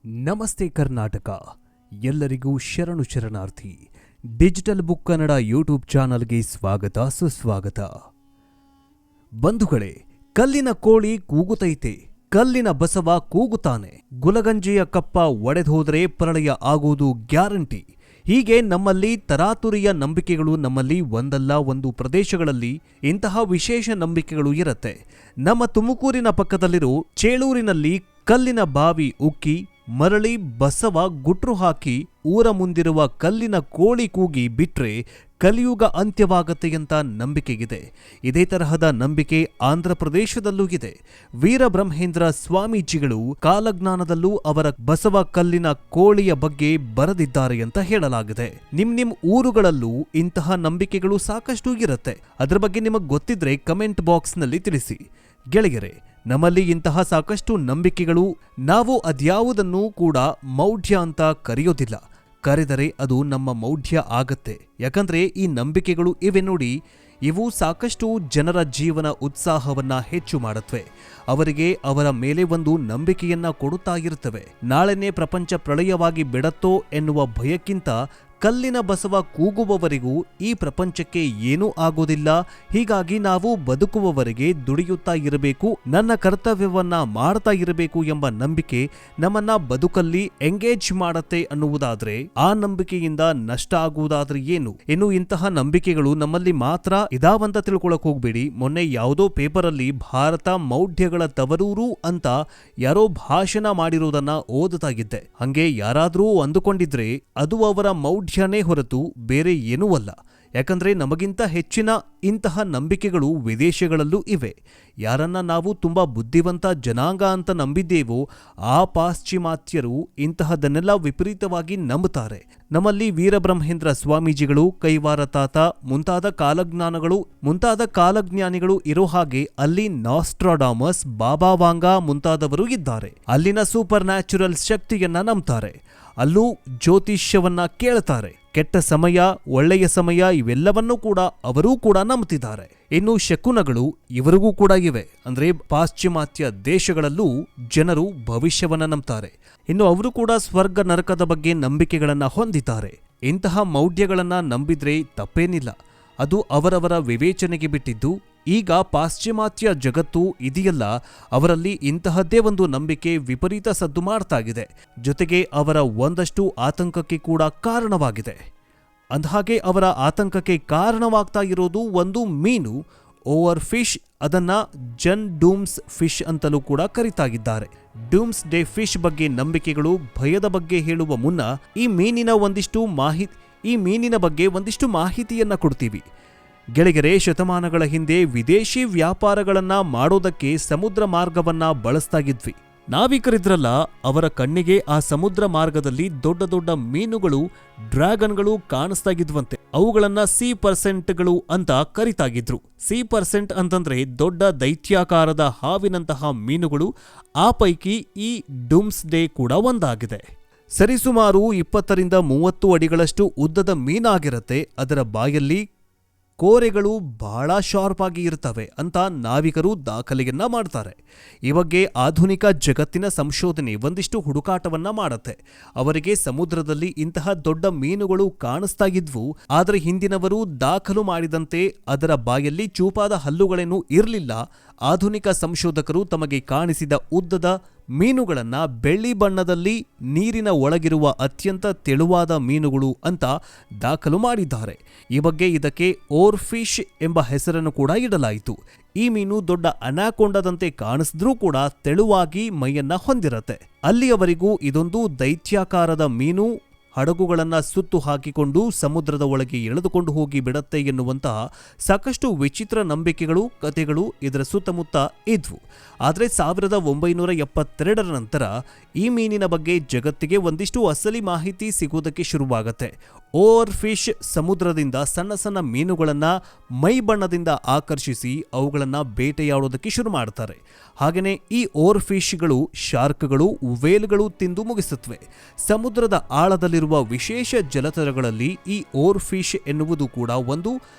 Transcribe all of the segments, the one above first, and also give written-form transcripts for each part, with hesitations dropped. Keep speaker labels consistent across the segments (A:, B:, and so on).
A: ನಮಸ್ತೆ ಕರ್ನಾಟಕ. ಎಲ್ಲರಿಗೂ ಶರಣು ಶರಣಾರ್ಥಿ. ಡಿಜಿಟಲ್ ಬುಕ್ ಕನ್ನಡ ಯೂಟ್ಯೂಬ್ ಚಾನಲ್ಗೆ ಸ್ವಾಗತ ಸುಸ್ವಾಗತ. ಬಂಧುಗಳೇ, ಕಲ್ಲಿನ ಕೋಳಿ ಕೂಗುತ್ತೈತೆ, ಕಲ್ಲಿನ ಬಸವ ಕೂಗುತ್ತಾನೆ, ಗುಲಗಂಜಿಯ ಕಪ್ಪ ಒಡೆದೋದ್ರೆ ಪ್ರಳಯ ಆಗುವುದು ಗ್ಯಾರಂಟಿ. ಹೀಗೆ ನಮ್ಮಲ್ಲಿ ತರಾತುರಿಯ ನಂಬಿಕೆಗಳು, ನಮ್ಮಲ್ಲಿ ಒಂದಲ್ಲ ಒಂದು ಪ್ರದೇಶಗಳಲ್ಲಿ ಇಂತಹ ವಿಶೇಷ ನಂಬಿಕೆಗಳು ಇರುತ್ತೆ. ನಮ್ಮ ತುಮಕೂರಿನ ಪಕ್ಕದಲ್ಲಿರೋ ಚೇಳೂರಿನಲ್ಲಿ ಕಲ್ಲಿನ ಬಾವಿ ಉಕ್ಕಿ ಮರಳಿ ಬಸವ ಗುಟ್ರು ಹಾಕಿ ಊರ ಮುಂದಿರುವ ಕಲ್ಲಿನ ಕೋಳಿ ಕೂಗಿ ಬಿಟ್ರೆ ಕಲಿಯುಗ ಅಂತ್ಯವಾಗತ್ತೆ ಅಂತ ನಂಬಿಕೆಗಿದೆ. ಇದೇ ತರಹದ ನಂಬಿಕೆ ಆಂಧ್ರ ಪ್ರದೇಶದಲ್ಲೂ ಇದೆ. ವೀರಬ್ರಹ್ಮೇಂದ್ರ ಸ್ವಾಮೀಜಿಗಳು ಕಾಲಜ್ಞಾನದಲ್ಲೂ ಅವರ ಬಸವ ಕಲ್ಲಿನ ಕೋಳಿಯ ಬಗ್ಗೆ ಬರೆದಿದ್ದಾರೆ ಅಂತ ಹೇಳಲಾಗಿದೆ. ನಿಮ್ ಊರುಗಳಲ್ಲೂ ಇಂತಹ ನಂಬಿಕೆಗಳು ಸಾಕಷ್ಟು ಇರುತ್ತೆ. ಅದರ ಬಗ್ಗೆ ನಿಮಗೆ ಗೊತ್ತಿದ್ರೆ ಕಮೆಂಟ್ ಬಾಕ್ಸ್ನಲ್ಲಿ ತಿಳಿಸಿ. ಗೆಳೆಯರೆ, ನಮ್ಮಲ್ಲಿ ಇಂತಹ ಸಾಕಷ್ಟು ನಂಬಿಕೆಗಳು, ನಾವು ಅದ್ಯಾವುದನ್ನು ಕೂಡ ಮೌಢ್ಯ ಅಂತ ಕರೆಯೋದಿಲ್ಲ. ಕರೆದರೆ ಅದು ನಮ್ಮ ಮೌಢ್ಯ ಆಗತ್ತೆ. ಯಾಕಂದ್ರೆ ಈ ನಂಬಿಕೆಗಳು ಇವೆ ನೋಡಿ, ಇವು ಸಾಕಷ್ಟು ಜನರ ಜೀವನ ಉತ್ಸಾಹವನ್ನ ಹೆಚ್ಚು ಮಾಡುತ್ತವೆ. ಅವರಿಗೆ ಅವರ ಮೇಲೆ ಒಂದು ನಂಬಿಕೆಯನ್ನ ಕೊಡುತ್ತಾ ಇರುತ್ತವೆ. ನಾಳೆನೇ ಪ್ರಪಂಚ ಪ್ರಳಯವಾಗಿ ಬಿಡತ್ತೋ ಎನ್ನುವ ಭಯಕ್ಕಿಂತ ಕಲ್ಲಿನ ಬಸವ ಕೂಗುವವರೆಗೂ ಈ ಪ್ರಪಂಚಕ್ಕೆ ಏನೂ ಆಗೋದಿಲ್ಲ. ಹೀಗಾಗಿ ನಾವು ಬದುಕುವವರೆಗೆ ದುಡಿಯುತ್ತಾ ಇರಬೇಕು, ನನ್ನ ಕರ್ತವ್ಯವನ್ನ ಮಾಡ್ತಾ ಇರಬೇಕು ಎಂಬ ನಂಬಿಕೆ ನಮ್ಮನ್ನ ಬದುಕಲ್ಲಿ ಎಂಗೇಜ್ ಮಾಡತ್ತೆ ಅನ್ನುವುದಾದ್ರೆ, ಆ ನಂಬಿಕೆಯಿಂದ ನಷ್ಟ ಆಗುವುದಾದ್ರೆ ಏನು? ಇನ್ನು ಇಂತಹ ನಂಬಿಕೆಗಳು ನಮ್ಮಲ್ಲಿ ಮಾತ್ರ ಇದಾವಂತ ತಿಳ್ಕೊಳಕ್ ಹೋಗ್ಬೇಡಿ. ಮೊನ್ನೆ ಯಾವುದೋ ಪೇಪರಲ್ಲಿ ಭಾರತ ಮೌಢ್ಯಗಳ ತವರೂರು ಅಂತ ಯಾರೋ ಭಾಷಣ ಮಾಡಿರೋದನ್ನ ಓದುತ್ತಾ ಇದ್ದೆ. ಹಂಗೆ ಯಾರಾದ್ರೂ ಅಂದುಕೊಂಡಿದ್ರೆ ಅದು ಅವರ ಮೌಢ್ಯನೇ ಹೊರತು ಬೇರೆ ಏನೂ ಅಲ್ಲ. ಯಾಕಂದ್ರೆ ನಮಗಿಂತ ಹೆಚ್ಚಿನ ಇಂತಹ ನಂಬಿಕೆಗಳು ವಿದೇಶಗಳಲ್ಲೂ ಇವೆ. ಯಾರನ್ನ ನಾವು ತುಂಬಾ ಬುದ್ಧಿವಂತ ಜನಾಂಗ ಅಂತ ನಂಬಿದ್ದೇವೋ ಆ ಪಾಶ್ಚಿಮಾತ್ಯರು ಇಂತಹದನ್ನೆಲ್ಲ ವಿಪರೀತವಾಗಿ ನಂಬುತ್ತಾರೆ. ನಮ್ಮಲ್ಲಿ ವೀರಬ್ರಹ್ಮೇಂದ್ರ ಸ್ವಾಮೀಜಿಗಳು, ಕೈವಾರ ತಾತ ಮುಂತಾದ ಕಾಲಜ್ಞಾನಿಗಳು ಇರೋ ಹಾಗೆ ಅಲ್ಲಿ ನಾಸ್ಟ್ರಾಡಾಮಸ್, ಬಾಬಾ ವಾಂಗಾ ಮುಂತಾದವರು ಇದ್ದಾರೆ. ಅಲ್ಲಿನ ಸೂಪರ್ ನ್ಯಾಚುರಲ್ ಶಕ್ತಿಯನ್ನ ನಂಬ್ತಾರೆ. ಅಲ್ಲೂ ಜ್ಯೋತಿಷ್ಯವನ್ನ ಕೇಳ್ತಾರೆ. ಕೆಟ್ಟ ಸಮಯ, ಒಳ್ಳೆಯ ಸಮಯ ಇವೆಲ್ಲವನ್ನೂ ಕೂಡ ಅವರೂ ಕೂಡ ನಂಬುತ್ತಿದ್ದಾರೆ. ಇನ್ನು ಶಕುನಗಳು ಇವರಿಗೂ ಕೂಡ ಇವೆ. ಅಂದ್ರೆ ಪಾಶ್ಚಿಮಾತ್ಯ ದೇಶಗಳಲ್ಲೂ ಜನರು ಭವಿಷ್ಯವನ್ನ ನಂಬ್ತಾರೆ. ಇನ್ನು ಅವರು ಕೂಡ ಸ್ವರ್ಗ ನರಕದ ಬಗ್ಗೆ ನಂಬಿಕೆಗಳನ್ನ ಹೊಂದಿದ್ದಾರೆ. ಇಂತಹ ಮೌಢ್ಯಗಳನ್ನ ನಂಬಿದ್ರೆ ತಪ್ಪೇನಿಲ್ಲ, ಅದು ಅವರವರ ವಿವೇಚನೆಗೆ ಬಿಟ್ಟಿದ್ದು. ಈಗ ಪಾಶ್ಚಿಮಾತ್ಯ ಜಗತ್ತು ಇದೆಯಲ್ಲ, ಅವರಲ್ಲಿ ಇಂತಹದ್ದೇ ಒಂದು ನಂಬಿಕೆ ವಿಪರೀತ ಸದ್ದು ಮಾಡ್ತಾಗಿದೆ. ಜೊತೆಗೆ ಅವರ ಒಂದಷ್ಟು ಆತಂಕಕ್ಕೆ ಕೂಡ ಕಾರಣವಾಗಿದೆ. ಅಂದಹಾಗೆ ಅವರ ಆತಂಕಕ್ಕೆ ಕಾರಣವಾಗ್ತಾ ಇರೋದು ಒಂದು ಮೀನು, ಓವರ್ ಫಿಶ್. ಅದನ್ನ ಜನ್ ಡೂಮ್ಸ್ ಫಿಶ್ ಅಂತಲೂ ಕೂಡ ಕರೀತಾಗಿದ್ದಾರೆ. ಡೂಮ್ಸ್ ಡೇ ಫಿಶ್ ಬಗ್ಗೆ ನಂಬಿಕೆಗಳು, ಭಯದ ಬಗ್ಗೆ ಹೇಳುವ ಮುನ್ನ ಈ ಮೀನಿನ ಬಗ್ಗೆ ಒಂದಿಷ್ಟು ಮಾಹಿತಿಯನ್ನ ಕೊಡ್ತೀವಿ. ಗೆಳೆಯರೆ, ಶತಮಾನಗಳ ಹಿಂದೆ ವಿದೇಶಿ ವ್ಯಾಪಾರಗಳನ್ನ ಮಾಡೋದಕ್ಕೆ ಸಮುದ್ರ ಮಾರ್ಗವನ್ನ ಬಳಸ್ತಾಗಿದ್ವಿ. ನಾವಿಕರಿದ್ರಲ್ಲ, ಅವರ ಕಣ್ಣಿಗೆ ಆ ಸಮುದ್ರ ಮಾರ್ಗದಲ್ಲಿ ದೊಡ್ಡ ದೊಡ್ಡ ಮೀನುಗಳು, ಡ್ರ್ಯಾಗನ್ಗಳು ಕಾಣಿಸ್ತಾಗಿದ್ವಂತೆ. ಅವುಗಳನ್ನ ಸೀ ಪರ್ಸೆಂಟ್ಗಳು ಅಂತ ಕರಿತಾಗಿದ್ರು. ಸೀ ಪರ್ಸೆಂಟ್ ಅಂತಂದ್ರೆ ದೊಡ್ಡ ದೈತ್ಯಾಕಾರದ ಹಾವಿನಂತಹ ಮೀನುಗಳು. ಆ ಪೈಕಿ ಈ ಡೂಮ್ಸ್ ಡೇ ಕೂಡ ಒಂದಾಗಿದೆ. ಸರಿಸುಮಾರು 20 ರಿಂದ 30 ಅಡಿಗಳಷ್ಟು ಉದ್ದದ ಮೀನಾಗಿರತ್ತೆ. ಅದರ ಬಾಯಲ್ಲಿ ಕೋರೆಗಳು ಬಹಳ ಶಾರ್ಪ್ ಆಗಿ ಇರ್ತವೆ ಅಂತ ನಾವಿಕರು ದಾಖಲೆಯನ್ನ ಮಾಡ್ತಾರೆ. ಈ ಬಗ್ಗೆ ಆಧುನಿಕ ಜಗತ್ತಿನ ಸಂಶೋಧನೆ ಒಂದಿಷ್ಟು ಹುಡುಕಾಟವನ್ನ ಮಾಡತ್ತೆ. ಅವರಿಗೆ ಸಮುದ್ರದಲ್ಲಿ ಇಂತಹ ದೊಡ್ಡ ಮೀನುಗಳು ಕಾಣಿಸ್ತಾ ಇದ್ವು. ಆದರೆ ಹಿಂದಿನವರು ದಾಖಲು ಮಾಡಿದಂತೆ ಅದರ ಬಾಯಲ್ಲಿ ಚೂಪಾದ ಹಲ್ಲುಗಳೇನೂ ಇರಲಿಲ್ಲ. ಆಧುನಿಕ ಸಂಶೋಧಕರು ತಮಗೆ ಕಾಣಿಸಿದ ಉದ್ದದ ಮೀನುಗಳನ್ನ ಬೆಳ್ಳಿ ಬಣ್ಣದಲ್ಲಿ, ನೀರಿನ ಒಳಗಿರುವ ಅತ್ಯಂತ ತೆಳುವಾದ ಮೀನುಗಳು ಅಂತ ದಾಖಲು ಮಾಡಿದ್ದಾರೆ. ಈ ಬಗ್ಗೆ ಇದಕ್ಕೆ ಓರ್ ಫಿಶ್ ಎಂಬ ಹೆಸರನ್ನು ಕೂಡ ಇಡಲಾಯಿತು. ಈ ಮೀನು ದೊಡ್ಡ ಅನಾಕೊಂಡದಂತೆ ಕಾಣಿಸಿದ್ರೂ ಕೂಡ ತೆಳುವಾಗಿ ಮೈಯನ್ನ ಹೊಂದಿರತ್ತೆ. ಅಲ್ಲಿಯವರೆಗೂ ಇದೊಂದು ದೈತ್ಯಾಕಾರದ ಮೀನು, ಹಡಗುಗಳನ್ನ ಸುತ್ತು ಹಾಕಿಕೊಂಡು ಸಮುದ್ರದ ಒಳಗೆ ಎಳೆದುಕೊಂಡು ಹೋಗಿ ಬಿಡತ್ತೆ ಎನ್ನುವಂತಹ ಸಾಕಷ್ಟು ವಿಚಿತ್ರ ನಂಬಿಕೆಗಳು, ಕಥೆಗಳು ಇದರ ಸುತ್ತಮುತ್ತ ಇದ್ವು. ಆದರೆ 1972 ನಂತರ ಈ ಮೀನಿನ ಬಗ್ಗೆ ಜಗತ್ತಿಗೆ ಒಂದಿಷ್ಟು ಅಸಲಿ ಮಾಹಿತಿ ಸಿಗೋದಕ್ಕೆ ಶುರುವಾಗತ್ತೆ. ಓವರ್ ಫಿಶ್ ಸಮುದ್ರದಿಂದ ಸಣ್ಣ ಸಣ್ಣ ಮೀನುಗಳನ್ನು ಮೈ ಬಣ್ಣದಿಂದ ಆಕರ್ಷಿಸಿ ಅವುಗಳನ್ನು ಬೇಟೆಯಾಡೋದಕ್ಕೆ ಶುರು ಮಾಡ್ತಾರೆ. ಹಾಗೆಯೇ ಈ ಓವರ್ ಫಿಶ್ಗಳು ಶಾರ್ಕ್ಗಳು, ವೇಲ್ಗಳು ತಿಂದು ಮುಗಿಸುತ್ತವೆ. ಸಮುದ್ರದ ಆಳದಲ್ಲಿರುವ ವಿಶೇಷ ಜಲಚರಗಳಲ್ಲಿ ಈ ಓವರ್ ಫಿಶ್ ಎನ್ನುವುದು ಕೂಡ ಒಂದು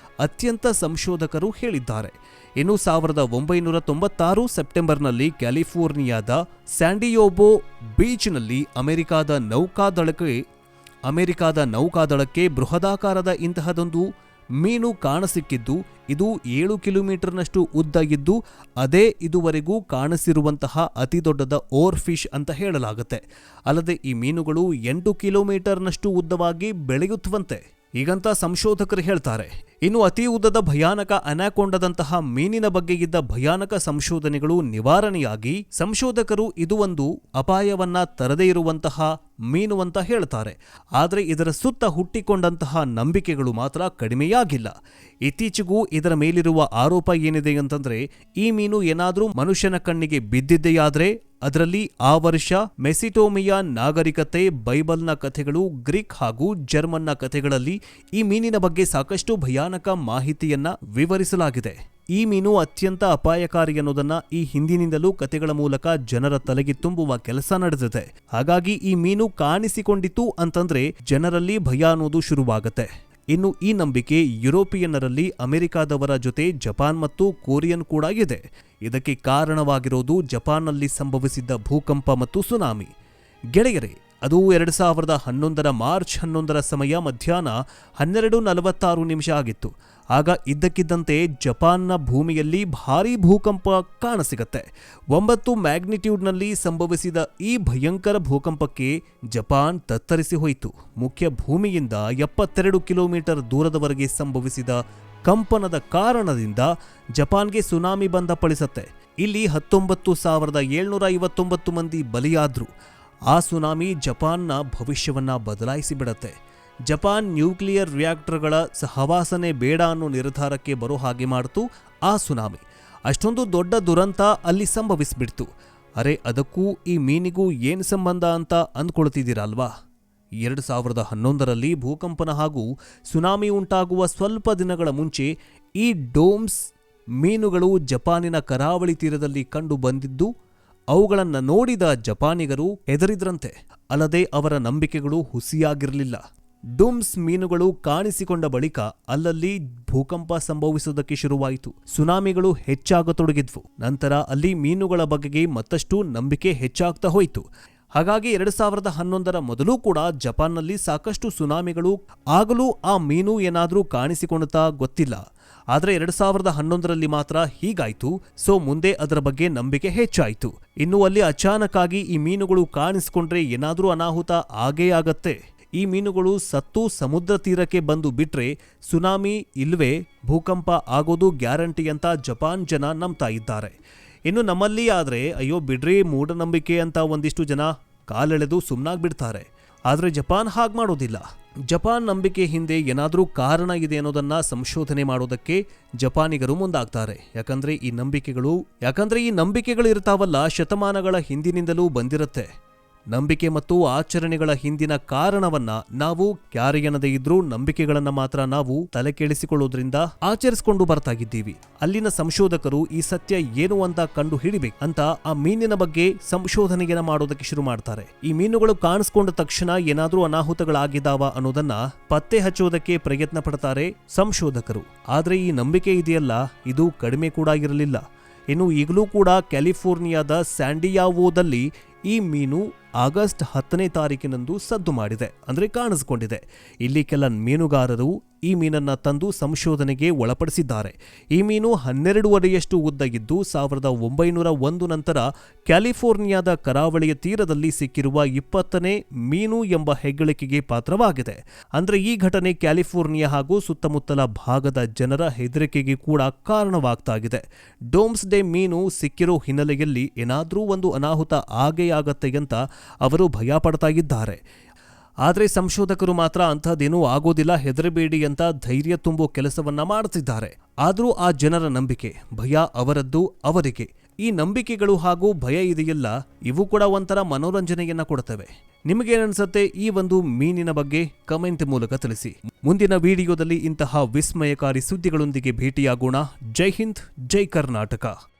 A: ಅತ್ಯಂತ ಸಂಶೋಧಕರು ಹೇಳಿದ್ದಾರೆ. ಇನ್ನು 1996 ಸೆಪ್ಟೆಂಬರ್ನಲ್ಲಿ ಕ್ಯಾಲಿಫೋರ್ನಿಯಾದ ಸ್ಯಾಂಡಿಯೋಬೋ ಬೀಚ್ನಲ್ಲಿ ಅಮೆರಿಕಾದ ನೌಕಾದಳಕ್ಕೆ ಬೃಹದಾಕಾರದ ಇಂತಹದೊಂದು ಮೀನು ಕಾಣಸಿಕ್ಕಿದ್ದು, ಇದು 7 ಕಿಲೋಮೀಟರ್ನಷ್ಟು ಉದ್ದ ಇದ್ದು ಅದೇ ಇದುವರೆಗೂ ಕಾಣಿಸಿರುವಂತಹ ಅತಿ ದೊಡ್ಡದ ಓವರ್ ಫಿಶ್ ಅಂತ ಹೇಳಲಾಗುತ್ತೆ. ಅಲ್ಲದೆ ಈ ಮೀನುಗಳು 8 ಕಿಲೋಮೀಟರ್ನಷ್ಟು ಉದ್ದವಾಗಿ ಬೆಳೆಯುತ್ತವಂತೆ ಹೀಗಂತ ಸಂಶೋಧಕರು ಹೇಳ್ತಾರೆ. ಇನ್ನು ಅತಿ ಉದ್ದದ ಭಯಾನಕ ಅನಾಕೊಂಡದಂತಹ ಮೀನಿನ ಬಗ್ಗೆ ಇದ್ದ ಭಯಾನಕ ಸಂಶೋಧನೆಗಳು ನಿವಾರಣೆಯಾಗಿ ಸಂಶೋಧಕರು ಇದು ಒಂದು ಅಪಾಯವನ್ನ ತರದೇ ಇರುವಂತಹ ಮೀನು ಅಂತ ಹೇಳ್ತಾರೆ. ಆದರೆ ಇದರ ಸುತ್ತ ಹುಟ್ಟಿಕೊಂಡಂತಹ ನಂಬಿಕೆಗಳು ಮಾತ್ರ ಕಡಿಮೆಯಾಗಿಲ್ಲ. ಇತ್ತೀಚೆಗೂ ಇದರ ಮೇಲಿರುವ ಆರೋಪ ಏನಿದೆ ಅಂತಂದ್ರೆ, ಈ ಮೀನು ಏನಾದ್ರೂ ಮನುಷ್ಯನ ಕಣ್ಣಿಗೆ ಬಿದ್ದಿದೆಯಾದ್ರೆ ಅದರಲ್ಲಿ ಆ ವರ್ಷ ಮೆಸಿಟೋಮಿಯಾ ನಾಗರಿಕತೆ, ಬೈಬಲ್ನ ಕಥೆಗಳು, ಗ್ರೀಕ್ ಹಾಗೂ ಜರ್ಮನ್ನ ಕಥೆಗಳಲ್ಲಿ ಈ ಮೀನಿನ ಬಗ್ಗೆ ಸಾಕಷ್ಟು ಭಯಾನಕ ಮಾಹಿತಿಯನ್ನ ವಿವರಿಸಲಾಗಿದೆ. ಈ ಮೀನು ಅತ್ಯಂತ ಅಪಾಯಕಾರಿ ಅನ್ನೋದನ್ನ ಈ ಹಿಂದಿನಿಂದಲೂ ಕಥೆಗಳ ಮೂಲಕ ಜನರ ತಲೆಗೆ ತುಂಬುವ ಕೆಲಸ ನಡೆದಿದೆ. ಹಾಗಾಗಿ ಈ ಮೀನು ಕಾಣಿಸಿಕೊಂಡಿತು ಅಂತಂದ್ರೆ ಜನರಲ್ಲಿ ಭಯ ಅನ್ನೋದು ಶುರುವಾಗುತ್ತೆ. ಇನ್ನು ಈ ನಂಬಿಕೆ ಯುರೋಪಿಯನ್ನರಲ್ಲಿ ಅಮೆರಿಕಾದವರ ಜೊತೆ ಜಪಾನ್ ಮತ್ತು ಕೊರಿಯನ್ ಕೂಡ ಇದೆ. ಇದಕ್ಕೆ ಕಾರಣವಾಗಿರೋದು ಜಪಾನ್ನಲ್ಲಿ ಸಂಭವಿಸಿದ್ದ ಭೂಕಂಪ ಮತ್ತು ಸುನಾಮಿ. ಗೆಳೆಯರೇ, ಅದು 2011 ಮಾರ್ಚ್ 11 ಸಮಯ ಮಧ್ಯಾಹ್ನ 12:46 ಆಗಿತ್ತು. ಆಗ ಇದ್ದಕ್ಕಿದ್ದಂತೆ ಜಪಾನ್ನ ಭೂಮಿಯಲ್ಲಿ ಭಾರೀ ಭೂಕಂಪ ಕಾಣಸಿಗತ್ತೆ. 9 ಮ್ಯಾಗ್ನಿಟ್ಯೂಡ್ನಲ್ಲಿ ಸಂಭವಿಸಿದ ಈ ಭಯಂಕರ ಭೂಕಂಪಕ್ಕೆ ಜಪಾನ್ ತತ್ತರಿಸಿ ಹೋಯಿತು. ಮುಖ್ಯ ಭೂಮಿಯಿಂದ 72 ಕಿಲೋಮೀಟರ್ ದೂರದವರೆಗೆ ಸಂಭವಿಸಿದ ಕಂಪನದ ಕಾರಣದಿಂದ ಜಪಾನ್ಗೆ ಸುನಾಮಿ ಬಂದ ಪಳಿಸತ್ತೆ. ಇಲ್ಲಿ 19,759 ಮಂದಿ ಬಲಿಯಾದ್ರು. ಆ ಸುನಾಮಿ ಜಪಾನ್ನ ಭವಿಷ್ಯವನ್ನ ಬದಲಾಯಿಸಿಬಿಡತ್ತೆ. ಜಪಾನ್ ನ್ಯೂಕ್ಲಿಯರ್ ರಿಯಾಕ್ಟರ್ಗಳ ಸಹವಾಸನೆ ಬೇಡ ಅನ್ನೋ ನಿರ್ಧಾರಕ್ಕೆ ಬರೋ ಹಾಗೆ ಮಾಡಿತು ಆ ಸುನಾಮಿ. ಅಷ್ಟೊಂದು ದೊಡ್ಡ ದುರಂತ ಅಲ್ಲಿ ಸಂಭವಿಸ್ಬಿಡ್ತು. ಅರೆ, ಅದಕ್ಕೂ ಈ ಮೀನಿಗೂ ಏನು ಸಂಬಂಧ ಅಂತ ಅಂದ್ಕೊಳ್ತಿದ್ದೀರಲ್ವಾ? 2011ರಲ್ಲಿ ಭೂಕಂಪನ ಹಾಗೂ ಸುನಾಮಿ ಉಂಟಾಗುವ ಸ್ವಲ್ಪ ದಿನಗಳ ಮುಂಚೆ ಈ ಡೋಮ್ಸ್ ಮೀನುಗಳು ಜಪಾನಿನ ಕರಾವಳಿ ತೀರದಲ್ಲಿ ಕಂಡು ಬಂದಿದ್ದು ಅವುಗಳನ್ನು ನೋಡಿದ ಜಪಾನಿಗರು ಹೆದರಿದ್ರಂತೆ. ಅಲ್ಲದೆ ಅವರ ನಂಬಿಕೆಗಳು ಹುಸಿಯಾಗಿರಲಿಲ್ಲ. ಡೂಮ್ಸ್ ಮೀನುಗಳು ಕಾಣಿಸಿಕೊಂಡ ಬಳಿಕ ಅಲ್ಲಲ್ಲಿ ಭೂಕಂಪ ಸಂಭವಿಸುವುದಕ್ಕೆ ಶುರುವಾಯಿತು. ಸುನಾಮಿಗಳು ಹೆಚ್ಚಾಗತೊಡಗಿದ್ವು. ನಂತರ ಅಲ್ಲಿ ಮೀನುಗಳ ಬಗೆಗೆ ಮತ್ತಷ್ಟು ನಂಬಿಕೆ ಹೆಚ್ಚಾಗ್ತಾ ಹೋಯಿತು. ಹಾಗಾಗಿ 2011ರ ಮೊದಲು ಕೂಡ ಜಪಾನ್ನಲ್ಲಿ ಸಾಕಷ್ಟು ಸುನಾಮಿಗಳು ಆಗಲೂ ಆ ಮೀನು ಏನಾದರೂ ಕಾಣಿಸಿಕೊಳ್ಳುತ್ತಾ ಗೊತ್ತಿಲ್ಲ. ಆದರೆ 2011ರಲ್ಲಿ ಮಾತ್ರ ಹೀಗಾಯ್ತು. ಸೊ ಮುಂದೆ ಅದರ ಬಗ್ಗೆ ನಂಬಿಕೆ ಹೆಚ್ಚಾಯಿತು. ಇನ್ನು ಅಲ್ಲಿ ಅಚಾನಕ್ಕಾಗಿ ಈ ಮೀನುಗಳು ಕಾಣಿಸಿಕೊಂಡ್ರೆ ಏನಾದರೂ ಅನಾಹುತ ಆಗೇ ಆಗತ್ತೆ. ಈ ಮೀನುಗಳು ಸತ್ತು ಸಮುದ್ರ ತೀರಕ್ಕೆ ಬಂದು ಬಿಟ್ರೆ ಸುನಾಮಿ ಇಲ್ವೇ ಭೂಕಂಪ ಆಗೋದು ಗ್ಯಾರಂಟಿ ಅಂತ ಜಪಾನ್ ಜನ ನಂಬ್ತಾ ಇದ್ದಾರೆ. ಇನ್ನು ನಮ್ಮಲ್ಲಿ ಆದರೆ ಅಯ್ಯೋ ಬಿಡ್ರಿ ಮೂಢನಂಬಿಕೆ ಅಂತ ಒಂದಿಷ್ಟು ಜನ ಕಾಲೆಳೆದು ಸುಮ್ಮನಾಗ್ಬಿಡ್ತಾರೆ. ಆದರೆ ಜಪಾನ್ ಹಾಗೆ ಮಾಡೋದಿಲ್ಲ. ಜಪಾನ್ ನಂಬಿಕೆ ಹಿಂದೆ ಏನಾದರೂ ಕಾರಣ ಇದೆ ಅನ್ನೋದನ್ನ ಸಂಶೋಧನೆ ಮಾಡೋದಕ್ಕೆ ಜಪಾನಿಗರು ಮುಂದಾಗ್ತಾರೆ. ಯಾಕಂದ್ರೆ ಈ ನಂಬಿಕೆಗಳು ಇರ್ತಾವಲ್ಲ, ಶತಮಾನಗಳ ಹಿಂದಿನಿಂದಲೂ ಬಂದಿರುತ್ತೆ. ನಂಬಿಕೆ ಮತ್ತು ಆಚರಣೆಗಳ ಹಿಂದಿನ ಕಾರಣವನ್ನ ನಾವು ಕ್ಯಾರಿಯನದೇ ಇದ್ರೂ ನಂಬಿಕೆಗಳನ್ನ ಮಾತ್ರ ನಾವು ತಲೆ ಕೆಡಿಸಿಕೊಳ್ಳೋದ್ರಿಂದ ಆಚರಿಸಿಕೊಂಡು ಬರ್ತಾಗಿದ್ದೀವಿ. ಅಲ್ಲಿನ ಸಂಶೋಧಕರು ಈ ಸತ್ಯ ಏನು ಅಂತ ಕಂಡು ಹಿಡಿಬೇಕು ಅಂತ ಆ ಮೀನಿನ ಬಗ್ಗೆ ಸಂಶೋಧನೆಯನ್ನ ಮಾಡೋದಕ್ಕೆ ಶುರು ಮಾಡ್ತಾರೆ. ಈ ಮೀನುಗಳು ಕಾಣಿಸ್ಕೊಂಡ ತಕ್ಷಣ ಏನಾದ್ರೂ ಅನಾಹುತಗಳಾಗಿದ್ದಾವ ಅನ್ನೋದನ್ನ ಪತ್ತೆ ಹಚ್ಚೋದಕ್ಕೆ ಪ್ರಯತ್ನ ಪಡ್ತಾರೆ ಸಂಶೋಧಕರು. ಆದ್ರೆ ಈ ನಂಬಿಕೆ ಇದೆಯಲ್ಲ, ಇದು ಕಡಿಮೆ ಕೂಡ ಇರಲಿಲ್ಲ. ಇನ್ನು ಈಗಲೂ ಕೂಡ ಕ್ಯಾಲಿಫೋರ್ನಿಯಾದ ಸ್ಯಾಂಡಿಯಾವೋದಲ್ಲಿ ಈ ಮೀನು ಆಗಸ್ಟ್ 10ನೇ ತಾರೀಕಿನಂದು ಸದ್ದು ಮಾಡಿದೆ, ಅಂದ್ರೆ ಕಾಣಿಸಿಕೊಂಡಿದೆ. ಇಲ್ಲಿ ಕೆಲ ಮೀನುಗಾರರು ಈ ಮೀನನ್ನ ತಂದು ಸಂಶೋಧನೆಗೆ ಒಳಪಡಿಸಿದ್ದಾರೆ. ಈ ಮೀನು 12 ಅಡಿಯಷ್ಟು ಉದ್ದ ಇದ್ದು 1901 ನಂತರ ಕ್ಯಾಲಿಫೋರ್ನಿಯಾದ ಕರಾವಳಿಯ ತೀರದಲ್ಲಿ ಸಿಕ್ಕಿರುವ 20ನೇ ಮೀನು ಎಂಬ ಹೆಗ್ಗಳಿಕೆಗೆ ಪಾತ್ರವಾಗಿದೆ. ಅಂದ್ರೆ ಈ ಘಟನೆ ಕ್ಯಾಲಿಫೋರ್ನಿಯಾ ಹಾಗೂ ಸುತ್ತಮುತ್ತಲ ಭಾಗದ ಜನರ ಹೆದರಿಕೆಗೆ ಕೂಡ ಕಾರಣವಾಗ್ತಾಗಿದೆ. ಡೋಮ್ಸ್ ಡೇ ಮೀನು ಸಿಕ್ಕಿರೋ ಹಿನ್ನೆಲೆಯಲ್ಲಿ ಏನಾದ್ರೂ ಒಂದು ಅನಾಹುತ ಆಗೇ ಆಗತ್ತೆ ಅಂತ ಅವರು ಭಯ ಪಡ್ತಾ ಇದ್ದಾರೆ. ಆದರೆ ಸಂಶೋಧಕರು ಮಾತ್ರ ಅಂಥದ್ದೇನೂ ಆಗೋದಿಲ್ಲ, ಹೆದರಬೇಡಿ ಅಂತ ಧೈರ್ಯ ತುಂಬೋ ಕೆಲಸವನ್ನ ಮಾಡ್ತಿದ್ದಾರೆ. ಆದರೂ ಆ ಜನರ ನಂಬಿಕೆ, ಭಯ ಅವರದ್ದು, ಅವರಿಗೆ. ಈ ನಂಬಿಕೆಗಳು ಹಾಗೂ ಭಯ ಇದೆಯಲ್ಲ, ಇವು ಕೂಡ ಒಂಥರ ಮನೋರಂಜನೆಯನ್ನ ಕೊಡ್ತವೆ. ನಿಮಗೇನನ್ಸುತ್ತೆ ಈ ಒಂದು ಮೀನಿನ ಬಗ್ಗೆ ಕಮೆಂಟ್ ಮೂಲಕ ತಿಳಿಸಿ. ಮುಂದಿನ ವಿಡಿಯೋದಲ್ಲಿ ಇಂತಹ ವಿಸ್ಮಯಕಾರಿ ಸುದ್ದಿಗಳೊಂದಿಗೆ ಭೇಟಿಯಾಗೋಣ. ಜೈ ಹಿಂದ್, ಜೈ ಕರ್ನಾಟಕ.